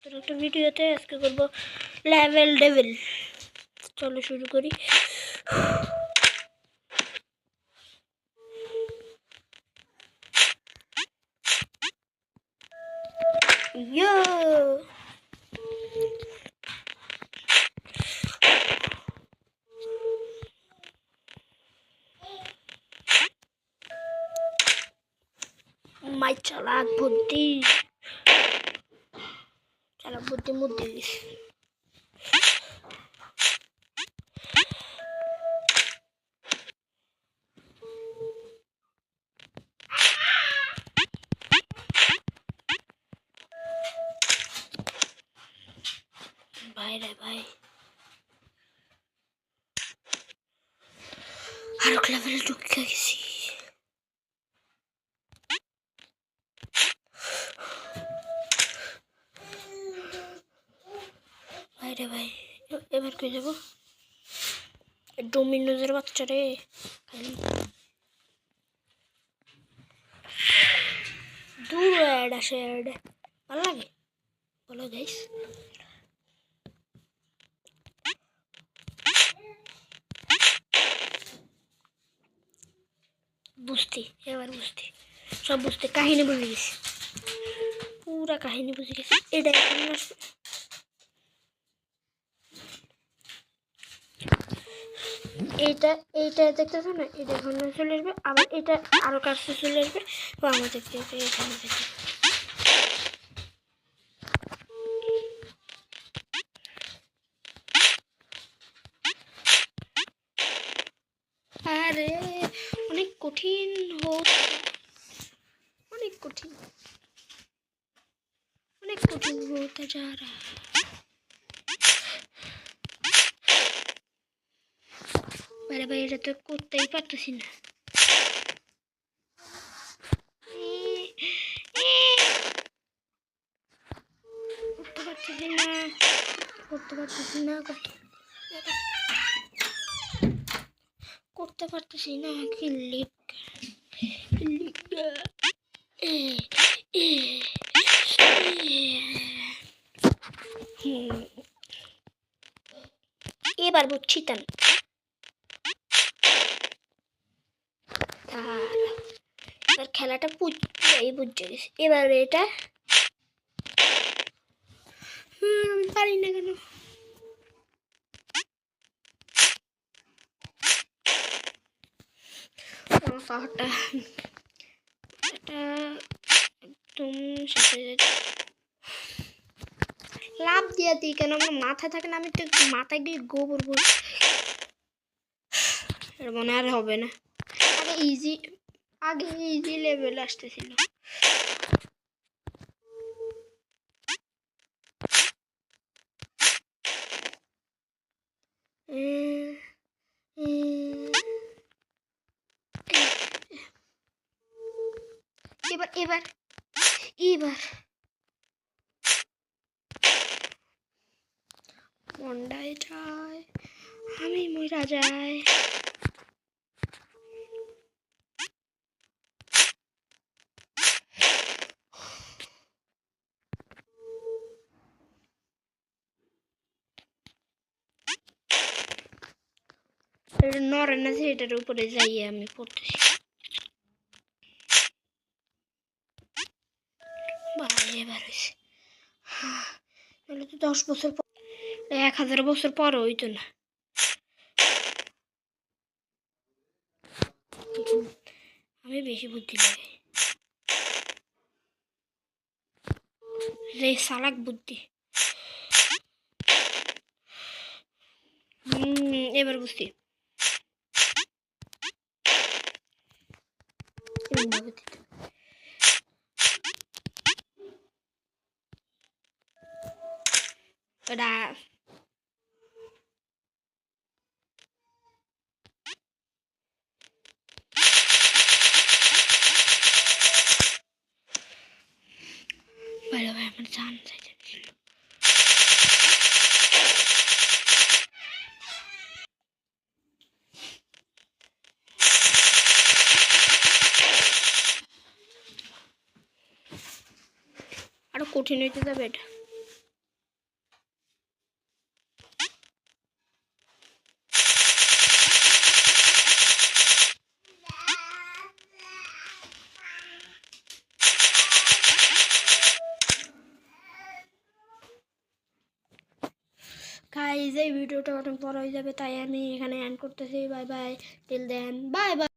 তোর একটা ভিডিওতে আজকে করবো লেভেল ডেভিল। চলো শুরু করি। ইয়ো মাই চালাক বুদ্ধি মুদ্দি ভাই রে ভাই আরো লেভেলে ঢুকে গেছি। ভাই রে ভাই এবার কই যাবো? ডোমিনোজের বাচ্চা রে দূর অ্যাড আসে, অ্যাড ভালো লাগে বলো গাইস। বুঝতে এবার বুঝতে সব বুঝতে কাহিনী বুঝে গেছি, পুরা কাহিনী বুঝে গেছি। এটা এইটা এইটা দেখতেছো না, এটা এখানে চলে আসবে, আবার এটা আরো কাছে চলে আসবে, তো আমার দেখতে এখানে দেখতে। আরে অনেক কঠিন অনেক কঠিন হতে যা রা। বাইরে বাইরে এটা তো করতেই পারতেছি না। করতে পারতেছি না ক্লিক এবার বুঝছি তান। এবার খেলাটা বুঝতে গেছি। এবার এটা পারি না কেন? পাহাড়টা এটা একদম শেষে লাভ দিয়ে দিই কেন? আমার মাথায় থাকে না, আমি তো মাথায় গিয়ে গোবর বল মনে আর হবে না। আগে ইজি লেভেল আসতেছিল। এবার এবার এবার মন্ডায় যায়, আমি মইরা যাই। নরে না যে এটার উপরে যাই আমি পড়তেছি। এবার হয়েছে তো 10 বছর পর, 1000 বছর পর হইতো না। আমি বেশি বুদ্ধি লাগে রে, চালাক বুদ্ধি। এবার বুঝছি ওটা ভালো ভাই আমার জান চাইছে। আরো কঠিন হইতে যাবে এটা। গাইজ এই ভিডিওটা অনেক বড় হয়ে যাবে, তাই আমি এখানে এন্ড করতেছি। Bye bye, till then, bye by.